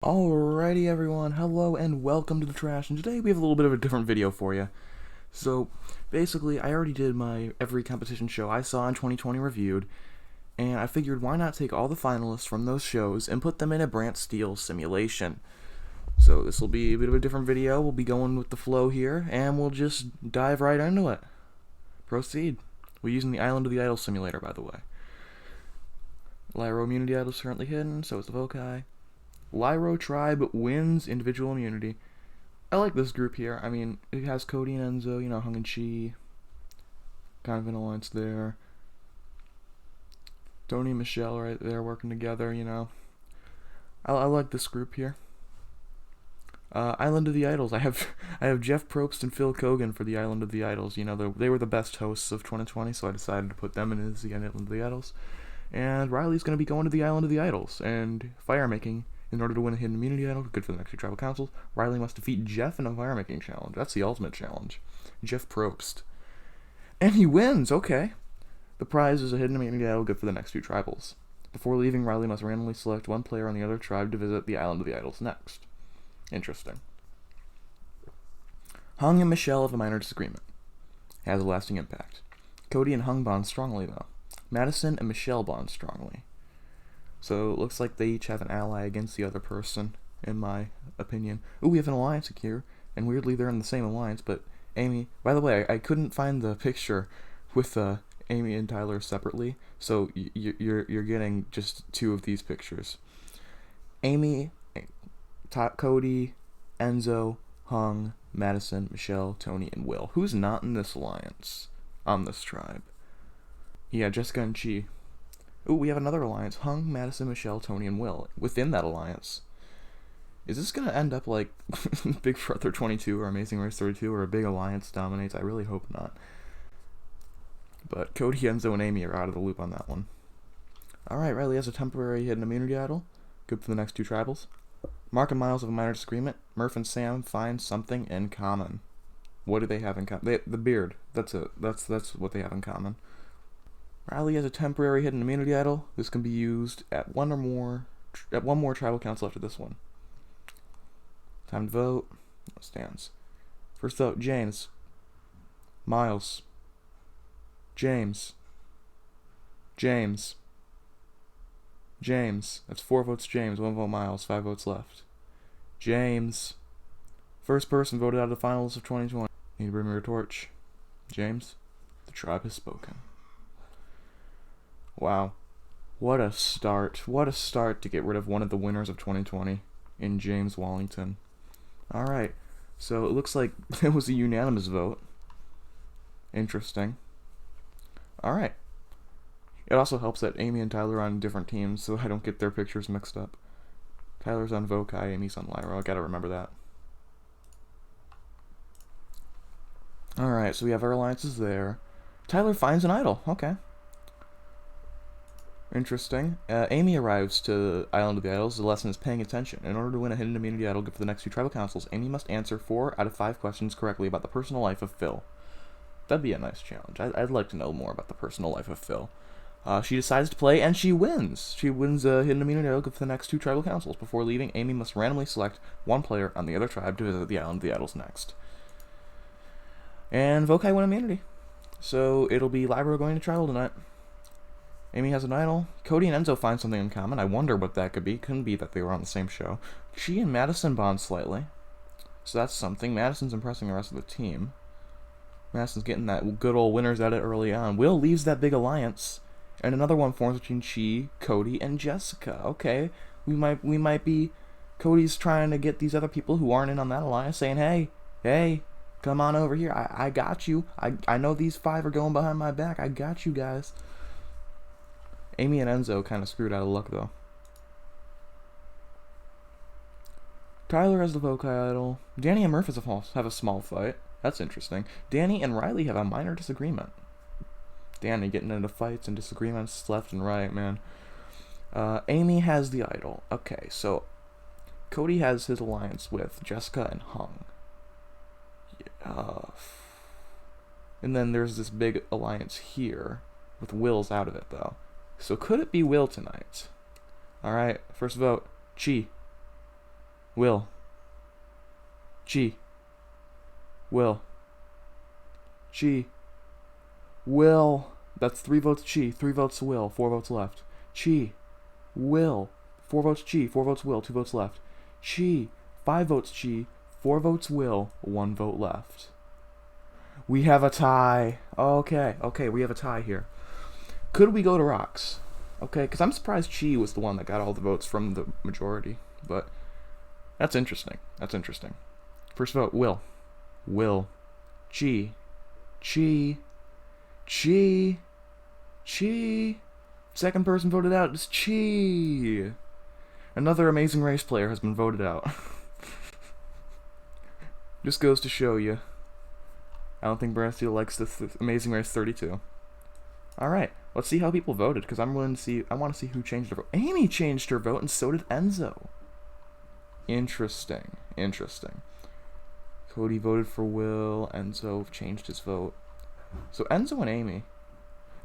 Alrighty everyone, hello and welcome to the trash, and today we have a little bit of a different video for you. So, basically, I already did my every competition show I saw in 2020 reviewed, and I figured why not take all the finalists from those shows and put them in a Brantsteele simulation. So this will be a bit of a different video, we'll be going with the flow here, and we'll just dive right into it. Proceed. We're using the Island of the Idols simulator, by the way. Lyro immunity idol is currently hidden, so is the Vokai. Lyro tribe wins individual immunity. I like this group here. I mean, it has Cody and Enzo, Hung and Chi. Kind of an alliance there. Tony and Michelle right there working together, I like this group here. Island of the Idols. I have Jeff Probst and Phil Kogan for the Island of the Idols. They were the best hosts of 2020, so I decided to put them in as the Island of the Idols. And Riley's going to be going to the Island of the Idols and fire making. In order to win a hidden immunity idol, good for the next two tribal councils, Riley must defeat Jeff in a fire making challenge. That's the ultimate challenge. Jeff Probst. And he wins, okay. The prize is a hidden immunity idol, good for the next two tribals. Before leaving, Riley must randomly select one player on the other tribe to visit the Island of the Idols next. Interesting. Hung and Michelle have a minor disagreement. Has a lasting impact. Cody and Hung bond strongly, though. Madison and Michelle bond strongly. So it looks like they each have an ally against the other person, in my opinion. Ooh, we have an alliance here, and weirdly they're in the same alliance, but Amy... By the way, I couldn't find the picture with Amy and Tyler separately, so you're getting just two of these pictures. Amy, Cody, Enzo, Hung, Madison, Michelle, Tony, and Will. Who's not in this alliance on this tribe? Yeah, Jessica and Chi. Ooh, we have another alliance. Hung, Madison, Michelle, Tony, and Will. Within that alliance. Is this going to end up like Big Brother 22 or Amazing Race 32 or a big alliance dominates? I really hope not. But Cody, Enzo, and Amy are out of the loop on that one. Alright, Riley has a temporary hidden immunity idol. Good for the next two tribals. Mark and Miles have a minor disagreement. Murph and Sam find something in common. What do they have in common? The beard. That's it. That's what they have in common. Riley has a temporary hidden immunity idol. This can be used at one more tribal council after this one. Time to vote. No stands. First vote, James. Miles. James. James. James. That's 4 votes James, 1 vote Miles, 5 votes left. James. First person voted out of the finalists of 2020. Need to bring me your torch. James. The tribe has spoken. Wow. What a start. What a start to get rid of one of the winners of 2020 in James Wallington. Alright. So it looks like it was a unanimous vote. Interesting. Alright. It also helps that Amy and Tyler are on different teams, so I don't get their pictures mixed up. Tyler's on Vokai, Amy's on Lyro. I gotta remember that. Alright, so we have our alliances there. Tyler finds an idol. Okay. Interesting. Amy arrives to Island of the Idols. The lesson is paying attention. In order to win a hidden immunity idol good for the next two tribal councils, Amy must answer 4 out of 5 questions correctly about the personal life of Phil. That'd be a nice challenge. I'd like to know more about the personal life of Phil. She decides to play, and she wins. She wins a hidden immunity idol good for the next two tribal councils. Before leaving, Amy must randomly select one player on the other tribe to visit the Island of the Idols next. And Vokai won immunity. So it'll be Lyro going to tribal tonight. Amy has an idol. Cody and Enzo find something in common. I wonder what that could be. Couldn't be that they were on the same show. She and Madison bond slightly. So that's something. Madison's impressing the rest of the team. Madison's getting that good old winners at it early on. Will leaves that big alliance. And another one forms between Chi, Cody, and Jessica. Okay. We might be... Cody's trying to get these other people who aren't in on that alliance saying, hey, come on over here. I got you. I know these 5 are going behind my back. I got you guys. Amy and Enzo kind of screwed out of luck, though. Tyler has the Vokai idol. Danny and Murph have a small fight. That's interesting. Danny and Riley have a minor disagreement. Danny getting into fights and disagreements left and right, man. Amy has the idol. Okay, so Cody has his alliance with Jessica and Hung. Yeah. And then there's this big alliance here with Will's out of it, though. So could it be Will tonight? Alright, first vote. Chi. Will. G. Will. G. Will. That's 3 votes Chi, 3 votes Will, 4 votes left. Chi. Will. 4 votes Chi, 4 votes Will, 2 votes left. Chi. 5 votes Chi, 4 votes Will, 1 vote left. We have a tie. Okay, we have a tie here. Could we go to rocks? Okay, because I'm surprised Chi was the one that got all the votes from the majority. But that's interesting. That's interesting. First vote, Will. Will. Chi. Chi. Chi. Chi. Second person voted out is Chi. Another Amazing Race player has been voted out. Just goes to show you. I don't think Brantsteele likes this Amazing Race 32. Alright, let's see how people voted, because I want to see who changed their vote. Amy changed her vote, and so did Enzo. Interesting. Interesting. Cody voted for Will. Enzo changed his vote. So Enzo and Amy,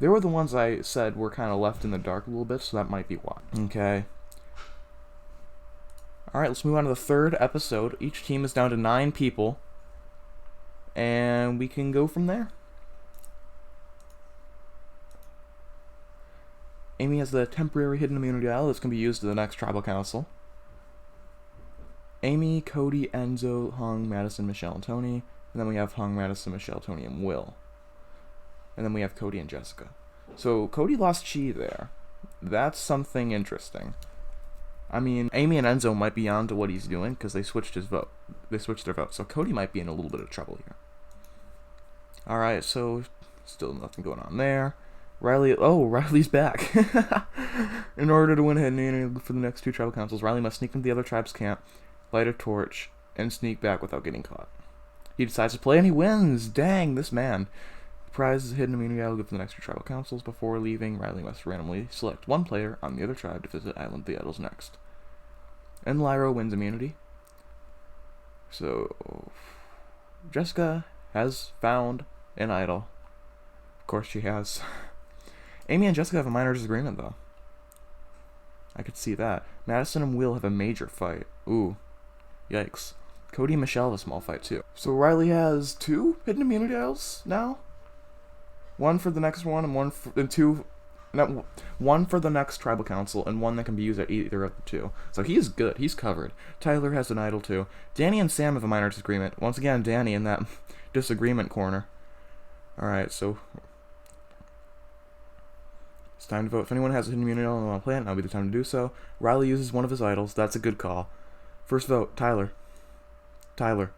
they were the ones I said were kind of left in the dark a little bit, so that might be why. Okay. Alright, let's move on to the third episode. Each team is down to 9 people. And we can go from there. Amy has the temporary hidden immunity idol that's going to be used in the next tribal council. Amy, Cody, Enzo, Hung, Madison, Michelle, and Tony. And then we have Hung, Madison, Michelle, Tony, and Will. And then we have Cody and Jessica. So Cody lost Chi there. That's something interesting. I mean, Amy and Enzo might be on to what he's doing because they switched his vote. They switched their vote. So Cody might be in a little bit of trouble here. Alright, so still nothing going on there. Riley's back. In order to win hidden immunity for the next 2 tribal councils, Riley must sneak into the other tribe's camp, light a torch, and sneak back without getting caught. He decides to play and he wins! Dang, this man. The prize is a hidden immunity idol for the next 2 tribal councils. Before leaving, Riley must randomly select one player on the other tribe to visit Island the Idols next. And Lyra wins immunity. So, Jessica has found an idol. Of course she has. Amy and Jessica have a minor disagreement, though. I could see that. Madison and Will have a major fight. Ooh. Yikes. Cody and Michelle have a small fight, too. So Riley has 2 hidden immunity idols now? One for the next one, and one for the next tribal council, and one that can be used at either of the 2. So he's good. He's covered. Tyler has an idol, too. Danny and Sam have a minor disagreement. Once again, Danny in that disagreement corner. Alright, so it's time to vote. If anyone has a hidden immunity idol and they want to play it, now would be the time to do so. Riley uses one of his idols. That's a good call. First vote, Tyler. Tyler.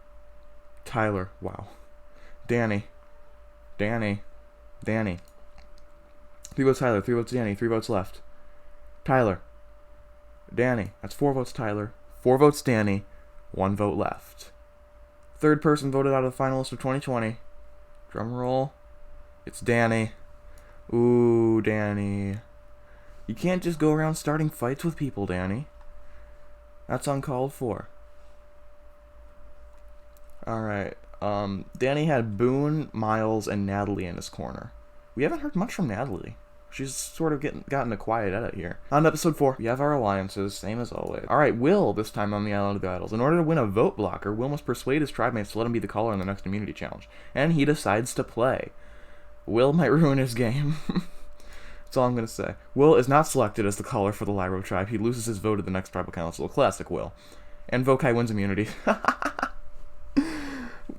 Tyler. Wow. Danny. Danny. Danny. 3 votes Tyler, 3 votes Danny, 3 votes left. Tyler. Danny. That's 4 votes Tyler, 4 votes Danny, 1 vote left. Third person voted out of the finalists of 2020. Drum roll. It's Danny. Ooh, Danny. You can't just go around starting fights with people, Danny. That's uncalled for. Alright. Danny had Boone, Miles, and Natalie in his corner. We haven't heard much from Natalie. She's sort of gotten a quiet edit here. On to episode 4, we have our alliances, same as always. Alright, Will, this time on the Island of the Idols. In order to win a vote blocker, Will must persuade his tribe mates to let him be the caller in the next immunity challenge. And he decides to play. Will might ruin his game. That's all I'm going to say. Will is not selected as the caller for the Lyro tribe. He loses his vote at the next tribal council. Classic Will. And Vokai wins immunity.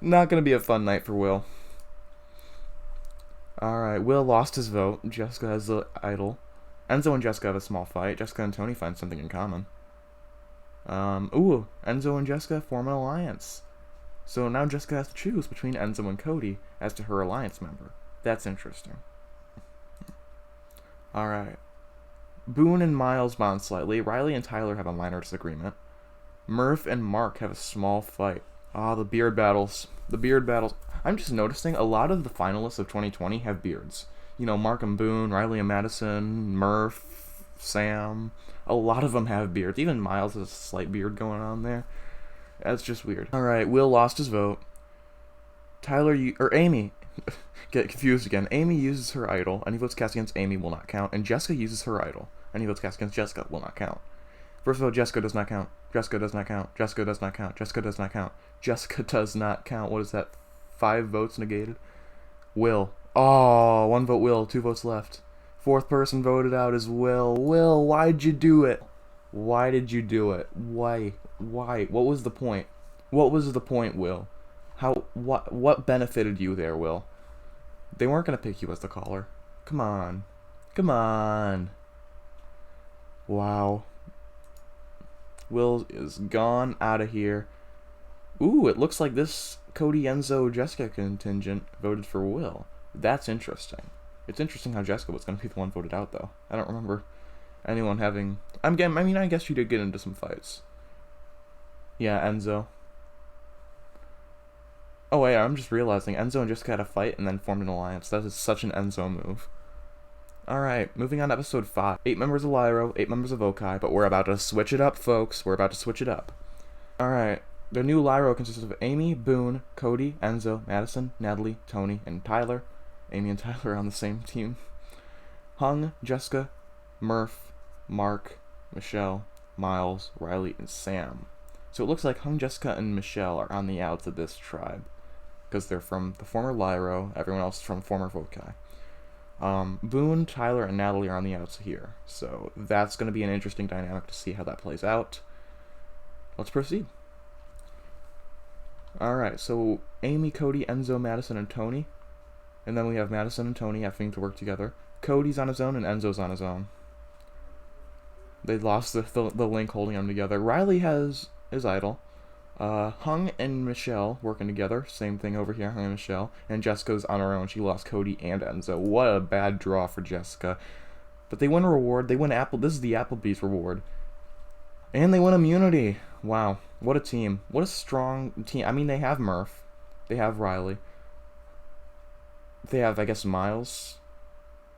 Not going to be a fun night for Will. Alright, Will lost his vote. Jessica has the idol. Enzo and Jessica have a small fight. Jessica and Tony find something in common. Enzo and Jessica form an alliance. So now Jessica has to choose between Enzo and Cody as to her alliance member. That's interesting. Alright. Boone and Miles bond slightly. Riley and Tyler have a minor disagreement. Murph and Mark have a small fight. The beard battles. The beard battles. I'm just noticing a lot of the finalists of 2020 have beards. You know, Mark and Boone, Riley and Madison, Murph, Sam. A lot of them have beards. Even Miles has a slight beard going on there. That's just weird. Alright, Will lost his vote. Amy. Get confused again. Amy uses her idol. Any votes cast against Amy will not count. And Jessica uses her idol. Any votes cast against Jessica will not count. First vote, Jessica does not count. Jessica does not count. Jessica does not count. Jessica does not count. Jessica does not count. What is that? 5 votes negated? Will. Oh, 1 vote Will. 2 votes left. 4th person voted out is Will. Will, why'd you do it? Why did you do it? Why? What was the point? What was the point, Will? What benefited you there, Will? They weren't gonna pick you as the caller. Come on. Come on. Wow. Will is gone out of here. Ooh, it looks like this Cody, Enzo, Jessica contingent voted for Will. That's interesting. It's interesting how Jessica was going to be the one voted out, though. I don't remember anyone having... I guess you did get into some fights. Yeah, Enzo. Oh, wait, I'm just realizing Enzo and Jessica had a fight and then formed an alliance. That is such an Enzo move. Alright, moving on to episode 5. 8 members of Lyro, 8 members of Okai, but we're about to switch it up, folks. We're about to switch it up. Alright, the new Lyro consists of Amy, Boone, Cody, Enzo, Madison, Natalie, Tony, and Tyler. Amy and Tyler are on the same team. Hung, Jessica, Murph, Mark, Michelle, Miles, Riley, and Sam. So it looks like Hung, Jessica, and Michelle are on the outs of this tribe, because they're from the former Lyro, everyone else is from former Vokai. Boone, Tyler, and Natalie are on the outs here, so that's going to be an interesting dynamic to see how that plays out. Let's proceed. Alright, so Amy, Cody, Enzo, Madison, and Tony. And then we have Madison and Tony having to work together. Cody's on his own, and Enzo's on his own. They lost the link holding them together. Riley has his idol. Hung and Michelle working together. Same thing over here, Hung and Michelle. And Jessica's on her own. She lost Cody and Enzo. What a bad draw for Jessica. But they win a reward. They win This is the Applebee's reward. And they win immunity. Wow. What a team. What a strong team. I mean, they have Murph. They have Riley. They have, I guess, Miles.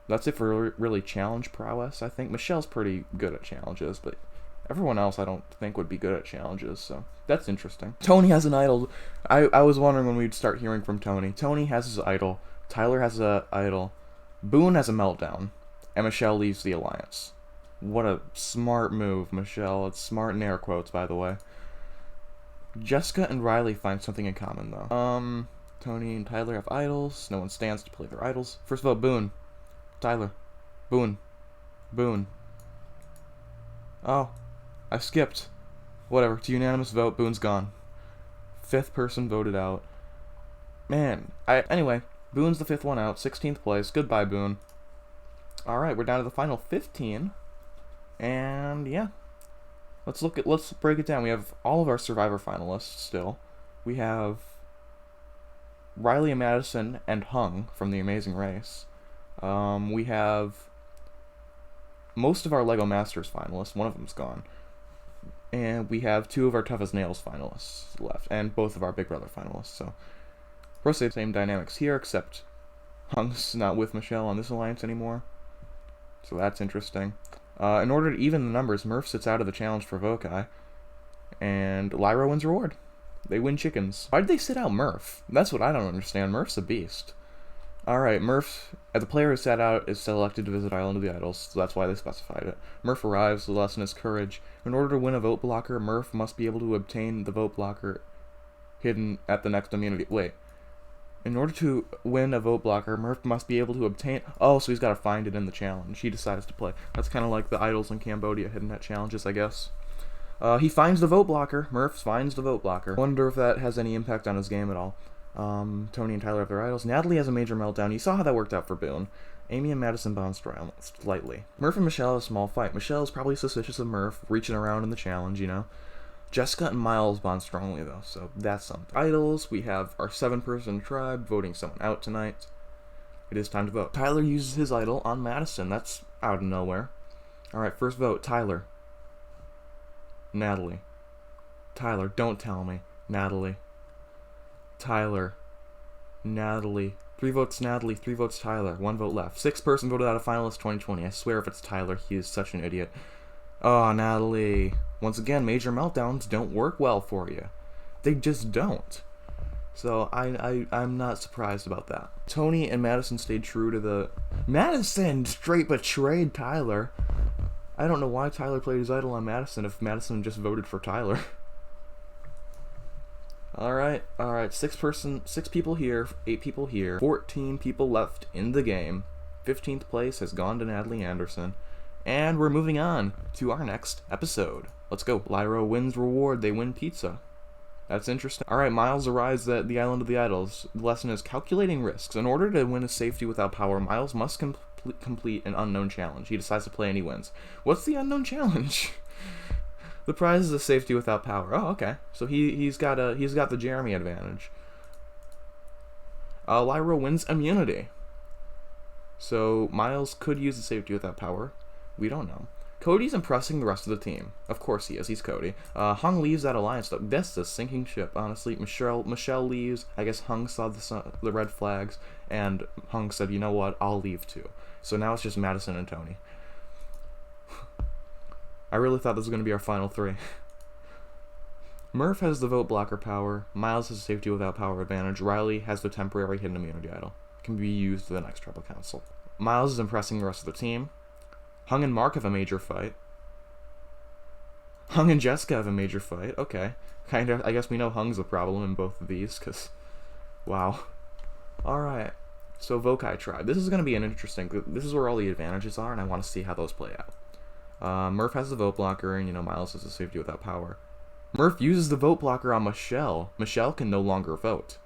That's it for really challenge prowess, I think. Michelle's pretty good at challenges, but everyone else I don't think would be good at challenges, so that's interesting. Tony has an idol. I was wondering when we'd start hearing from Tony. Tony has his idol. Tyler has an idol. Boone has a meltdown. And Michelle leaves the alliance. What a smart move, Michelle. It's smart in air quotes, by the way. Jessica and Riley find something in common, though. Tony and Tyler have idols. No one stands to play their idols. First vote, Boone. Tyler. Boone. Boone. Oh. I skipped. Whatever. It's a unanimous vote. Boone's gone. 5th person voted out. Man. Anyway. Boone's the 5th one out. 16th place. Goodbye, Boone. Alright, we're down to the final 15. And, yeah. Let's break it down. We have all of our Survivor finalists still. We have Riley and Madison and Hung from The Amazing Race. We have most of our LEGO Masters finalists. One of them's gone. And we have 2 of our Tough as Nails finalists left. And both of our Big Brother finalists. So, probably same dynamics here, except Hung's not with Michelle on this alliance anymore. So that's interesting. In order to even the numbers, Murph sits out of the challenge for Vokai. And Lyro wins reward. They win chickens. Why did they sit out Murph? That's what I don't understand. Murph's a beast. Alright, Murph, the player who sat out is selected to visit Island of the Idols, so that's why they specified it. Murph arrives, the lesson is courage. In order to win a vote blocker, Murph must be able to obtain the vote blocker hidden at the next immunity. Wait. In order to win a vote blocker, Murph must be able to obtain... Oh, so he's got to find it in the challenge. He decides to play. That's kind of like the idols in Cambodia hidden at challenges, I guess. He finds the vote blocker. Murph finds the vote blocker. Wonder if that has any impact on his game at all. Tony and Tyler have their idols. Natalie has a major meltdown. You saw how that worked out for Boone. Amy and Madison bond slightly. Murph and Michelle have a small fight. Michelle is probably suspicious of Murph reaching around in the challenge, you know. Jessica and Miles bond strongly, though, so that's something. Idols, we have our 7-person tribe voting someone out tonight. It is time to vote. Tyler uses his idol on Madison. That's out of nowhere. Alright, first vote, Tyler. Natalie. Tyler, don't tell me. Natalie. Tyler. Natalie. 3 votes Natalie, 3 votes Tyler. 1 vote left. 6th person voted out of Finalists 2020. I swear if it's Tyler, he is such an idiot. Oh, Natalie. Once again, major meltdowns don't work well for you. They just don't. So I'm not surprised about that. Tony and Madison stayed true to the... Madison straight betrayed Tyler. I don't know why Tyler played his idol on Madison if Madison just voted for Tyler. Alright, 6 people here, 8 people here, 14 people left in the game. 15th place has gone to Natalie Anderson. And we're moving on to our next episode. Let's go. Lyra wins reward, they win pizza. That's interesting. Alright, Miles arrives at the Island of the Idols. The lesson is calculating risks. In order to win a safety without power, Miles must complete an unknown challenge. He decides to play and he wins. What's the unknown challenge? The prize is a safety without power. Oh, okay. So he's got the Jeremy advantage. Lyra wins immunity. So Miles could use the safety without power. We don't know. Cody's impressing the rest of the team. Of course he is. He's Cody. Hung leaves that alliance though. That's a sinking ship, honestly. Michelle leaves. I guess Hung saw the red flags, and Hung said, "You know what? I'll leave too." So now it's just Madison and Tony. I really thought this was going to be our final 3. Murph has the vote blocker power. Miles has the safety without power advantage. Riley has the temporary hidden immunity idol. It can be used to the next tribal council. Miles is impressing the rest of the team. Hung and Mark have a major fight. Hung and Jessica have a major fight. Okay. I guess we know Hung's a problem in both of these, because... Wow. Alright. So, Vokai Tribe. This is going to be an interesting... This is where all the advantages are, and I want to see how those play out. Murph has the vote blocker, and, Miles has the safety without power. Murph uses the vote blocker on Michelle. Michelle can no longer vote.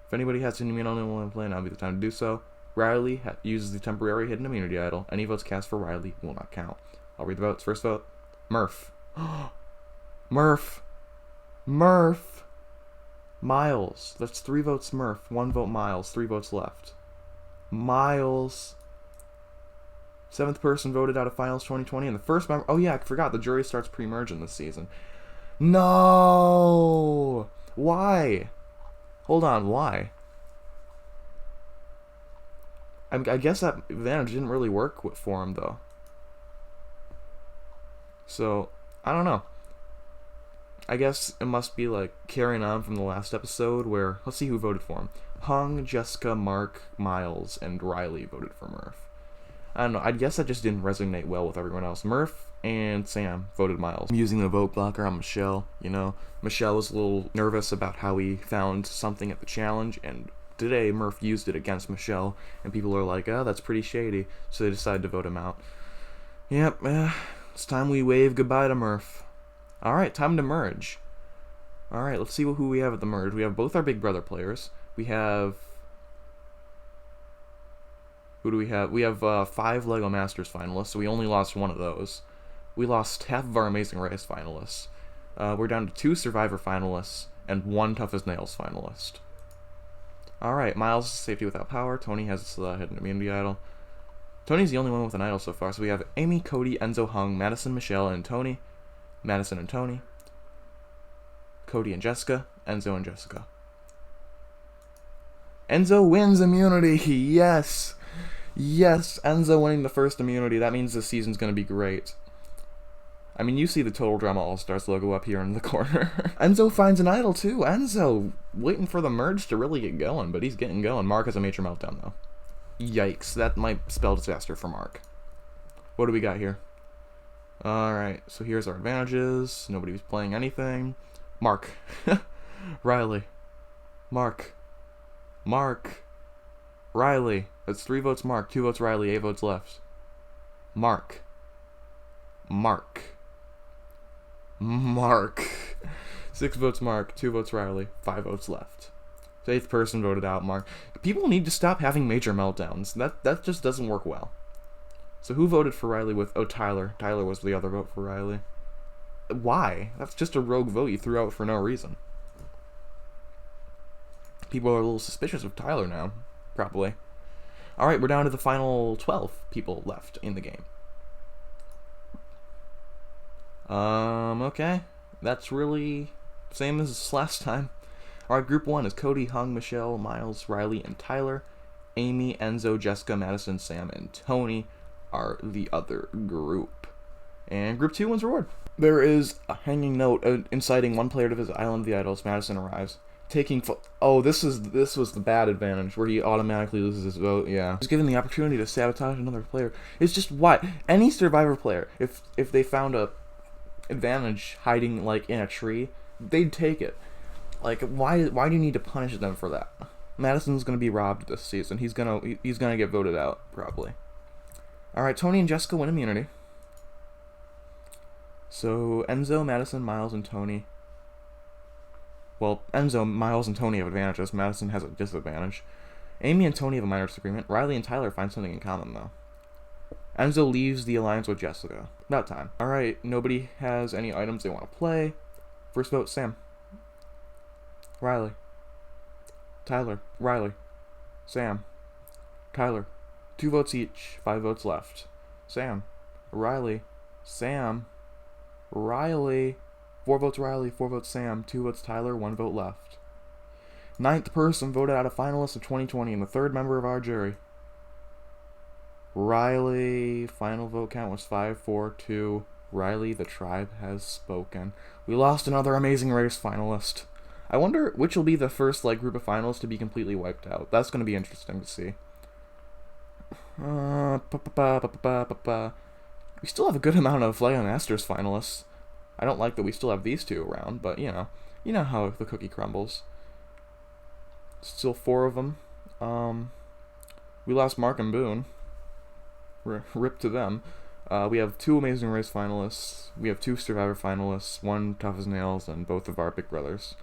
If anybody has an immunity on play, now would be the time to do so. Riley uses the temporary hidden immunity idol. Any votes cast for Riley will not count. I'll read the votes. First vote, Murph. Murph. Miles. That's 3 votes Murph, 1 vote Miles, 3 votes left. Miles. 7th person voted out of Finals 2020, and the first member... Oh yeah, I forgot, the jury starts pre-merging this season. No! Why? Hold on, why? I guess that advantage didn't really work for him, though. So, I don't know. I guess it must be, carrying on from the last episode where... Let's see who voted for him. Hung, Jessica, Mark, Miles, and Riley voted for Murph. I don't know, I guess that just didn't resonate well with everyone else. Murph and Sam voted Miles. I'm using the vote blocker on Michelle, Michelle was a little nervous about how he found something at the challenge, and today Murph used it against Michelle, and people are like, oh, that's pretty shady, so they decided to vote him out. Yep, it's time we wave goodbye to Murph. Alright, time to merge. Alright, let's see who we have at the merge. We have both our Big Brother players. We have... Who do we have? We have 5 LEGO Masters finalists, so we only lost 1 of those. We lost half of our Amazing Race finalists. We're down to 2 Survivor finalists and 1 Tough as Nails finalist. Alright, Miles is safety without power. Tony has hidden immunity idol. Tony's the only one with an idol so far, so we have Amy, Cody, Enzo, Hung, Madison, Michelle, and Tony. Madison and Tony. Cody and Jessica. Enzo and Jessica. Enzo wins immunity! Yes! Yes, Enzo winning the first immunity. That means this season's going to be great. I mean, you see the Total Drama All-Stars logo up here in the corner. Enzo finds an idol, too. Enzo waiting for the merge to really get going, but he's getting going. Mark has a major meltdown, though. Yikes, that might spell disaster for Mark. What do we got here? Alright, so here's our advantages. Nobody's playing anything. Mark. Riley. Mark. Riley. That's 3 votes Mark, 2 votes Riley, 8 votes left. Mark. 6 votes Mark, 2 votes Riley, 5 votes left. 8th person voted out Mark. People need to stop having major meltdowns. That just doesn't work well. So who voted for Riley with... Oh, Tyler. Tyler was the other vote for Riley. Why? That's just a rogue vote you threw out for no reason. People are a little suspicious of Tyler now. Probably. Alright, we're down to the final 12 people left in the game. Okay. That's really same as last time. Alright, group 1 is Cody, Hung, Michelle, Miles, Riley, and Tyler. Amy, Enzo, Jessica, Madison, Sam, and Tony are the other group. And group 2 wins reward. There is a hanging note inciting one player to visit Island of the Idols. Madison arrives. Oh, this was the bad advantage where he automatically loses his vote. Yeah, he's given the opportunity to sabotage another player. It's just why any Survivor player, if they found a advantage hiding like in a tree, they'd take it. Like why do you need to punish them for that? Madison's gonna be robbed this season. He's gonna get voted out probably. All right, Tony and Jessica win immunity. So Enzo, Madison, Miles, and Tony. Well, Enzo, Miles, and Tony have advantages. Madison has a disadvantage. Amy and Tony have a minor disagreement. Riley and Tyler find something in common, though. Enzo leaves the alliance with Jessica. About time. Alright, nobody has any items they want to play. First vote, Sam. Riley. Tyler. Riley. Sam. Tyler. 2 votes each. 5 votes left. Sam. Riley. Sam. Riley. 4 votes Riley, 4 votes Sam, 2 votes Tyler, 1 vote left. 9th person voted out of finalists of 2020 and the 3rd member of our jury. Riley, final vote count was 5-4-2. Riley, the tribe has spoken. We lost another Amazing Race finalist. I wonder which will be the first group of finalists to be completely wiped out. That's going to be interesting to see. We still have a good amount of Lego Masters finalists. I don't like that we still have these 2 around, but you know how the cookie crumbles. Still 4 of them. We lost Mark and Boone. Rip to them. We have 2 Amazing Race finalists. We have 2 Survivor finalists. 1 Tough as Nails, and both of our Big Brothers.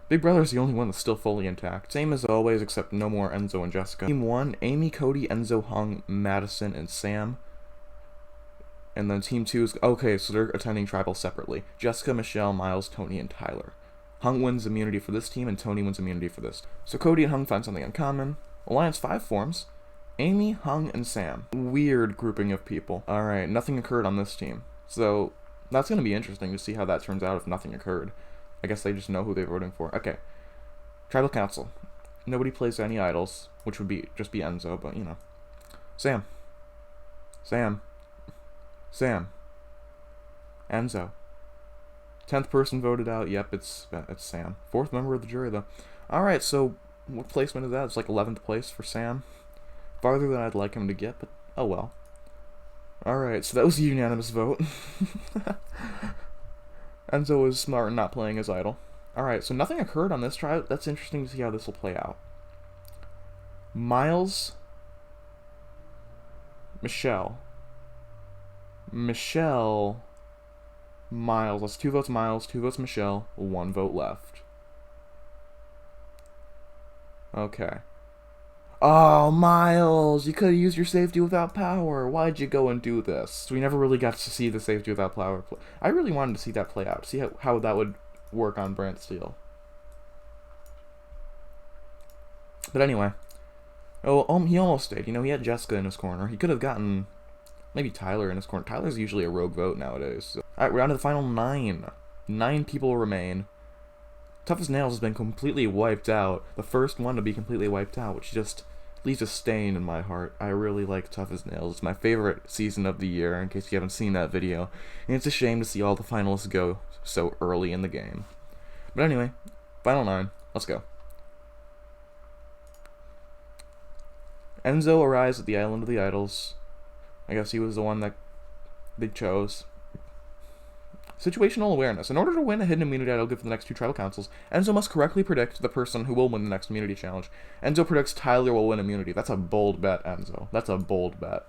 Big Brother's the only one that's still fully intact. Same as always, except no more Enzo and Jessica. Team 1: Amy, Cody, Enzo, Hung, Madison, and Sam. And then Team 2 is... Okay, so they're attending Tribal separately. Jessica, Michelle, Miles, Tony, and Tyler. Hung wins immunity for this team, and Tony wins immunity for this. So Cody and Hung find something in common. Alliance 5 forms. Amy, Hung, and Sam. Weird grouping of people. Alright, nothing occurred on this team. So that's going to be interesting to see how that turns out if nothing occurred. I guess they just know who they're voting for. Okay. Tribal Council. Nobody plays any idols, which would just be Enzo, but Sam. Sam. Sam. Enzo. 10th person voted out. Yep, it's Sam. 4th member of the jury, though. Alright, so what placement is that? It's 11th place for Sam. Farther than I'd like him to get, but oh well. Alright, so that was a unanimous vote. Enzo was smart in not playing his idol. Alright, so nothing occurred on this try. That's interesting to see how this will play out. Miles. Michelle, Miles. That's 2 votes Miles, 2 votes Michelle, 1 vote left. Okay. Oh, Miles, you could have used your safety without power. Why'd you go and do this? We never really got to see the safety without power play. I really wanted to see that play out, see how that would work on Brantsteele. But anyway. Oh, he almost stayed. He had Jessica in his corner. He could have gotten maybe Tyler in his corner. Tyler's usually a rogue vote nowadays. So. Alright, we're on to the final 9. 9 people remain. Tough as Nails has been completely wiped out. The first one to be completely wiped out, which just leaves a stain in my heart. I really like Tough as Nails. It's my favorite season of the year, in case you haven't seen that video. And it's a shame to see all the finalists go so early in the game. But anyway, final 9. Let's go. Enzo arrives at the Island of the Idols. I guess he was the one that they chose. Situational awareness. In order to win a hidden immunity idol given for the next 2 tribal councils, Enzo must correctly predict the person who will win the next immunity challenge. Enzo predicts Tyler will win immunity. That's a bold bet, Enzo. That's a bold bet.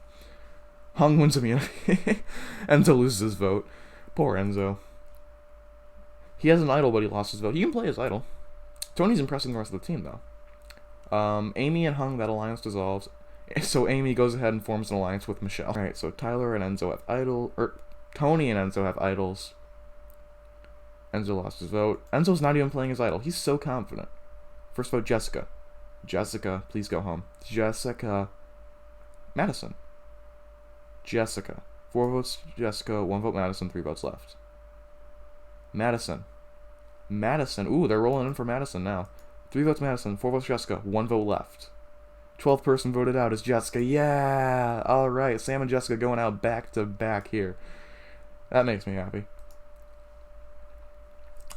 Hung wins immunity. Enzo loses his vote. Poor Enzo. He has an idol, but he lost his vote. He can play his idol. Tony's impressing the rest of the team, though. Amy and Hung, that alliance dissolves. So Amy goes ahead and forms an alliance with Michelle. Alright, so Tyler and Enzo have idol... Tony and Enzo have idols. Enzo lost his vote. Enzo's not even playing his idol. He's so confident. First vote, Jessica. Jessica, please go home. Jessica. Madison. Jessica. 4 votes Jessica, 1 vote Madison, 3 votes left. Madison. Madison. Ooh, they're rolling in for Madison now. 3 votes Madison, 4 votes Jessica, 1 vote left. 12th person voted out is Jessica. Yeah! Alright, Sam and Jessica going out back to back here. That makes me happy.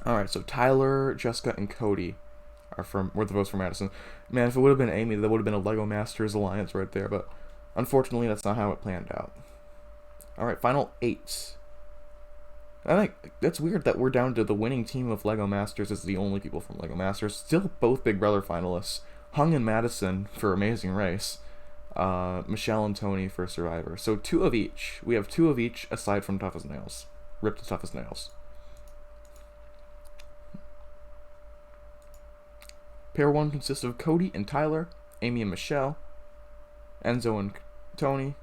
Alright, so Tyler, Jessica, and Cody were the votes for Madison. Man, if it would have been Amy, that would have been a Lego Masters alliance right there. But unfortunately, that's not how it planned out. All right, final 8. I think that's weird that we're down to the winning team of Lego Masters is the only people from Lego Masters. Still both Big Brother finalists. Hung and Madison for Amazing Race. Michelle and Tony for Survivor. So 2 of each. We have 2 of each aside from Tough as Nails. Ripped as Tough as Nails. Pair 1 consists of Cody and Tyler, Amy and Michelle, Enzo and Tony,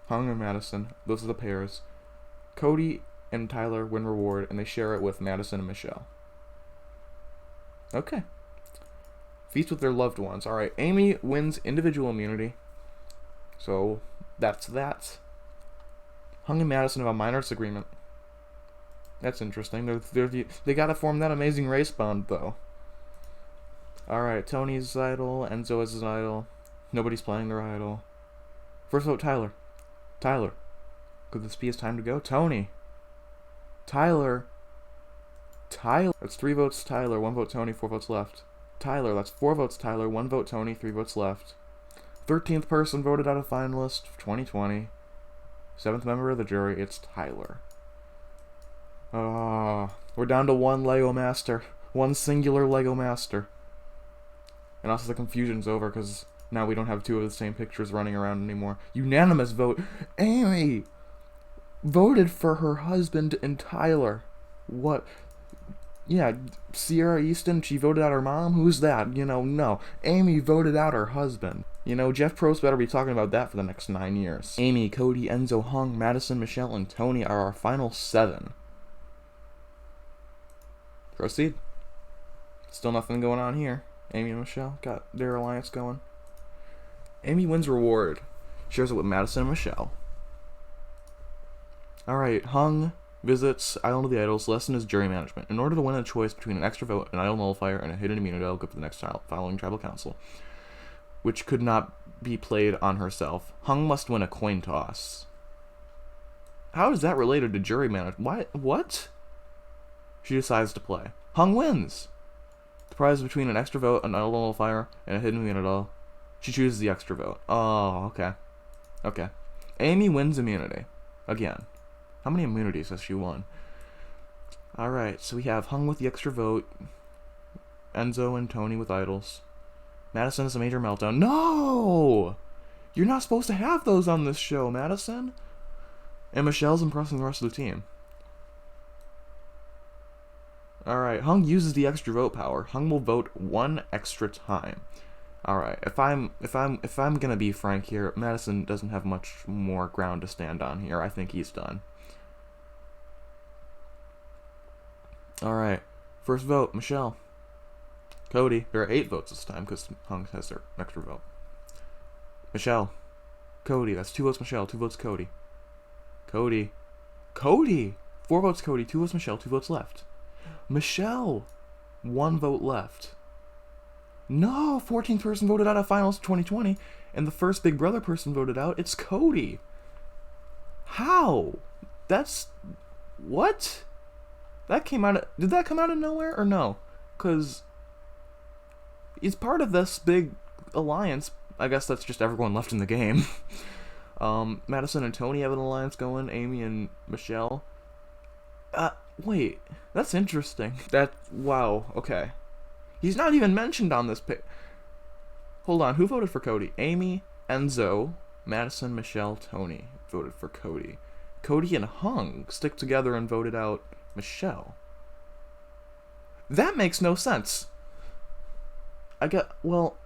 Hung and Madison. Those are the pairs. Cody and Tyler win reward, and they share it with Madison and Michelle. Okay. Feast with their loved ones. Alright, Amy wins individual immunity. So, that's that. Hung and Madison have a minor disagreement. That's interesting. They gotta form that Amazing Race bond, though. Alright, Tony's idol, Enzo is his idol. Nobody's playing their idol. First vote, Tyler. Tyler. Could this be his time to go? Tony. Tyler. That's 3 votes Tyler, 1 vote Tony, 4 votes left. Tyler, that's 4 votes Tyler, 1 vote Tony, 3 votes left. 13th person voted out of finalist for 2020. 7th member of the jury, it's Tyler. We're down to 1 Lego Master. 1 singular Lego Master. And also the confusion's over because now we don't have 2 of the same pictures running around anymore. Unanimous vote. Amy voted for her husband and Tyler. What? Yeah, Sierra Easton, she voted out her mom? Who's that? No. Amy voted out her husband. Jeff Probst better be talking about that for the next 9 years. Amy, Cody, Enzo, Hung, Madison, Michelle, and Tony are our final 7. Proceed. Still nothing going on here. Amy and Michelle got their alliance going. Amy wins reward. Shares it with Madison and Michelle. Alright, Hung visits Island of the Idols, lesson is jury management. In order to win a choice between an extra vote, an idol nullifier, and a hidden immunity, I'll go for the next following tribal council, which could not be played on herself. Hung must win a coin toss. How is that related to jury management? What? She decides to play. Hung wins! The prize is between an extra vote, an idol nullifier, and a hidden immunity. She chooses the extra vote. Oh, okay. Okay. Amy wins immunity. Again. How many immunities has she won? Alright, so we have Hung with the extra vote. Enzo and Tony with idols. Madison has a major meltdown. No! You're not supposed to have those on this show, Madison. And Michelle's impressing the rest of the team. Alright, Hung uses the extra vote power. Hung will vote 1 extra time. Alright, if I'm gonna be frank here, Madison doesn't have much more ground to stand on here. I think he's done. Alright, first vote, Michelle. Cody. There are 8 votes this time because Hung has their extra vote. Michelle. Cody. That's 2 votes Michelle, 2 votes Cody. Cody. 4 votes Cody, 2 votes Michelle, 2 votes left. Michelle. 1 vote left. No, 14th person voted out of finals 2020, and the first Big Brother person voted out. It's Cody. How? That's... What? That came out of... Did that come out of nowhere or no? Because... he's part of this big alliance. I guess that's just everyone left in the game. Madison and Tony have an alliance going. Amy and Michelle. Wait. That's interesting. Wow. Okay. He's not even mentioned on this pic. Hold on. Who voted for Cody? Amy, Enzo, Madison, Michelle, Tony voted for Cody. Cody and Hung stick together and voted out Michelle. That makes no sense. Well,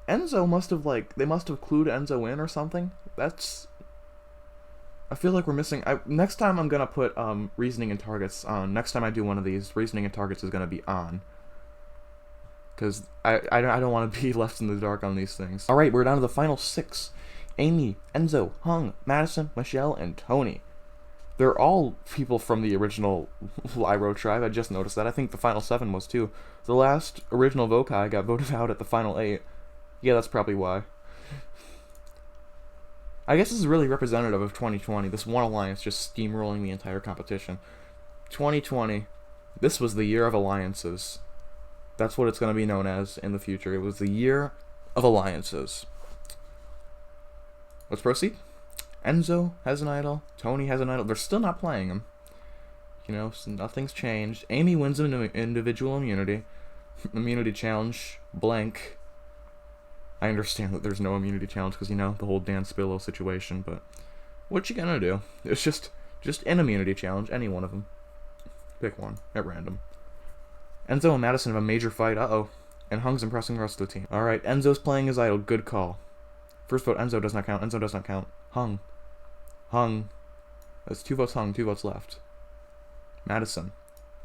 Enzo must have, they must have clued Enzo in or something. I feel like we're missing... next time I'm gonna put, reasoning and targets on. Next time I do one of these, reasoning and targets is gonna be on. Because I don't want to be left in the dark on these things. Alright, we're down to the final 6. Amy, Enzo, Hung, Madison, Michelle, and Tony. They're all people from the original Lyro tribe. I just noticed that. I think the final 7 was too. The last original Vokai got voted out at the final 8. Yeah, that's probably why. I guess this is really representative of 2020. This one alliance just steamrolling the entire competition. 2020. This was the year of alliances. That's what it's going to be known as in the future. It was the year of alliances. Let's proceed. Enzo has an idol. Tony has an idol. They're still not playing him. You know, so nothing's changed. Amy wins an individual immunity. Immunity challenge, blank. I understand that there's no immunity challenge because, you know, the whole Brantsteele situation, but what you gonna do? It's just an immunity challenge, any one of them. Pick one, at random. Enzo and Madison have a major fight, uh-oh. And Hung's impressing the rest of the team. Alright, Enzo's playing his idol, good call. First vote, Enzo does not count, Enzo does not count. Hung. That's 2 votes Hung, 2 votes left. Madison.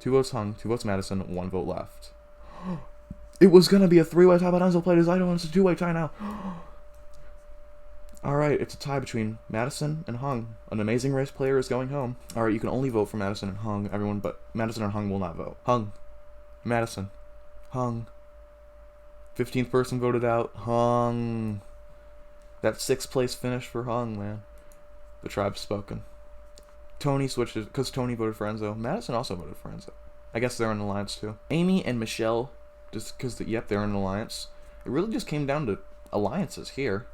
2 votes Hung, 2 votes Madison, 1 vote left. It was gonna be a 3-way tie, but Enzo played his idol, and it's a 2-way tie now. Alright, it's a tie between Madison and Hung. An amazing race player is going home. Alright, you can only vote for Madison and Hung, everyone, but Madison and Hung will not vote. Hung. Madison. Hung. 15th person voted out. Hung. That 6th place finish for Hung, man. The tribe's spoken. Tony switches, because Tony voted for Enzo. Madison also voted for Enzo. I guess they're in an alliance too. Amy and Michelle, just because, yep, they're in an alliance. It really just came down to alliances here.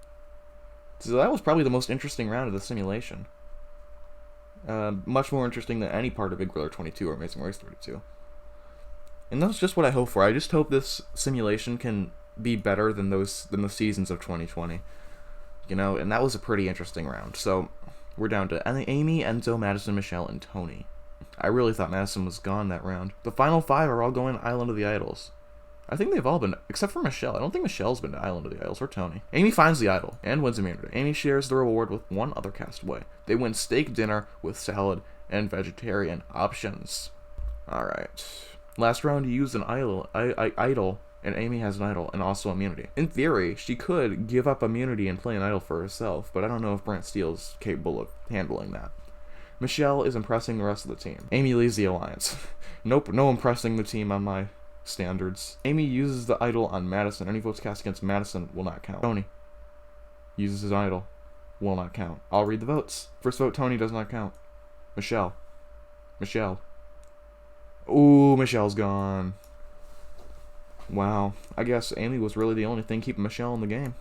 So that was probably the most interesting round of the simulation. Much more interesting than any part of Big Brother 22 or Amazing Race 32. And that's just what I hope for. I just hope this simulation can be better than the seasons of 2020. You know, and that was a pretty interesting round. So we're down to Amy, Enzo, Madison, Michelle, and Tony. I really thought Madison was gone that round. The final 5 are all going to Island of the Idols. I think they've all been, except for Michelle. I don't think Michelle's been to Island of the Idols, or Tony. Amy finds the idol, and wins immunity. Amy shares the reward with one other castaway. They win steak dinner with salad and vegetarian options. Alright. Last round, you used an idol, and Amy has an idol, and also immunity. In theory, she could give up immunity and play an idol for herself, but I don't know if Brantsteele is capable of handling that. Michelle is impressing the rest of the team. Amy leaves the alliance. Nope, no impressing the team on my standards. Amy uses the idol on Madison. Any votes cast against Madison will not count. Tony uses his idol. Will not count. I'll read the votes. First vote, Tony does not count. Michelle. Ooh, Michelle's gone. Wow. I guess Amy was really the only thing keeping Michelle in the game.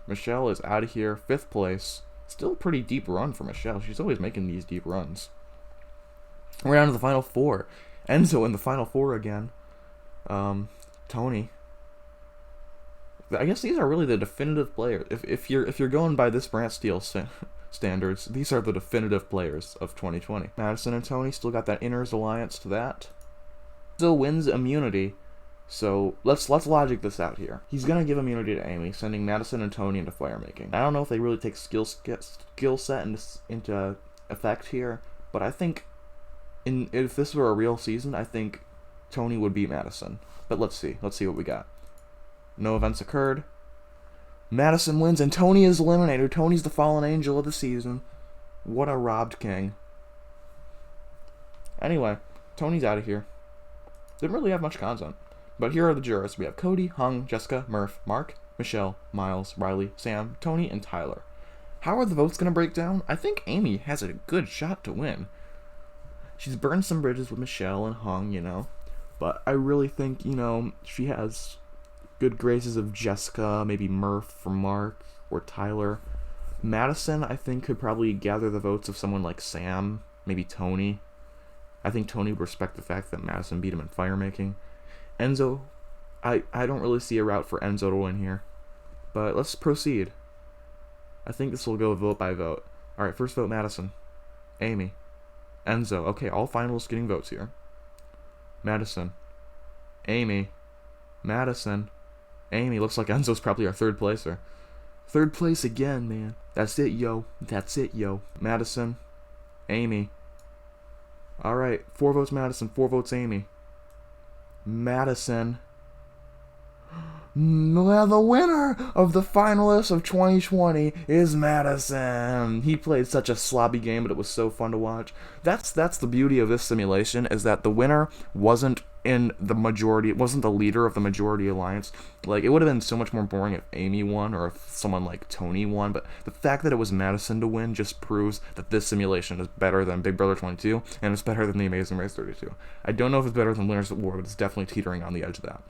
Michelle is out of here. 5th place. Still a pretty deep run for Michelle. She's always making these deep runs. We're down to the final 4. Enzo in the final 4 again. Tony. I guess these are really the definitive players. If you're going by this Brantsteele standards, these are the definitive players of 2020. Madison and Tony still got that Inners alliance to that. Enzo wins immunity. So let's logic this out here. He's gonna give immunity to Amy, sending Madison and Tony into fire making. I don't know if they really take skill set into effect here, but I think if this were a real season, I think Tony would beat Madison. But let's see what we got. No events occurred. Madison wins and Tony is eliminated. Tony's the fallen angel of the season. What a robbed king. Anyway, Tony's out of here. Didn't really have much content. But here are the jurors. We have Cody, Hung, Jessica, Murph, Mark, Michelle, Miles, Riley, Sam, Tony, and Tyler. How are the votes going to break down? I think Amy has a good shot to win. She's burned some bridges with Michelle and Hung, you know. But I really think, you know, she has good graces of Jessica, maybe Murph for Mark, or Tyler. Madison, I think, could probably gather the votes of someone like Sam, maybe Tony. I think Tony would respect the fact that Madison beat him in fire making. Enzo, I don't really see a route for Enzo to win here. But let's proceed. I think this will go vote by vote. Alright, first vote Madison. Amy. Enzo. Okay, all finalists getting votes here. Madison. Amy. Madison. Amy. Looks like Enzo's probably our 3rd placer. 3rd place again, man. That's it, yo. That's it, yo. Madison. Amy. Alright, 4 votes Madison, 4 votes Amy. Madison. The winner of the finalists of 2020 is Madison. He played such a sloppy game, but it was so fun to watch. That's the beauty of this simulation, is that the winner wasn't in the majority, wasn't the leader of the majority alliance. Like, it would have been so much more boring if Amy won or if someone like Tony won, but the fact that it was Madison to win just proves that this simulation is better than Big Brother 22, and it's better than The Amazing Race 32. I don't know if it's better than Winners at War, but it's definitely teetering on the edge of that.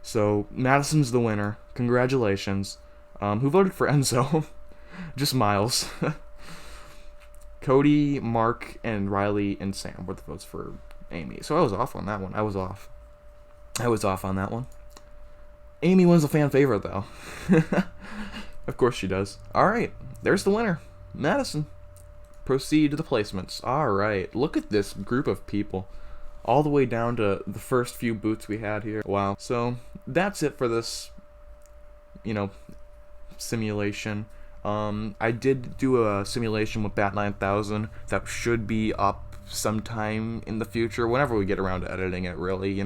So, Madison's the winner. Congratulations. Who voted for Enzo? Just Miles. Cody, Mark, and Riley, and Sam were the votes for Amy. So I was off on that one. I was off on that one. Amy wins a fan favorite, though. Of course she does. Alright, there's the winner. Madison. Proceed to the placements. Alright, look at this group of people. All the way down to the first few boots we had here. Wow. So, that's it for this, simulation. I did do a simulation with Bat 9000 that should be up sometime in the future, whenever we get around to editing it, really.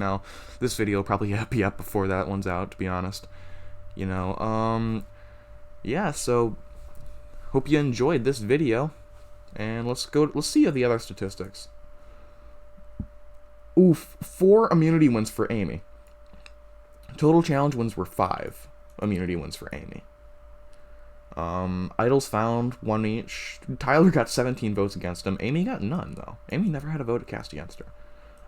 This video will probably be up before that one's out, to be honest. Yeah, so hope you enjoyed this video, and let's see the other statistics. Oof, 4 immunity wins for Amy. Total challenge wins were 5 immunity wins for Amy. Idols found, 1 each. Tyler got 17 votes against him. Amy got none, though. Amy never had a vote cast against her.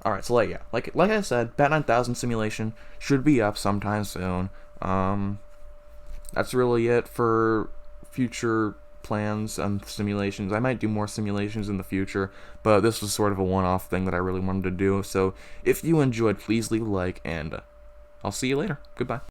Alright, so yeah, like I said, Bat 9000 simulation should be up sometime soon. That's really it for future plans and simulations. I might do more simulations in the future, but this was sort of a one-off thing that I really wanted to do. So if you enjoyed, please leave a like, and I'll see you later. Goodbye.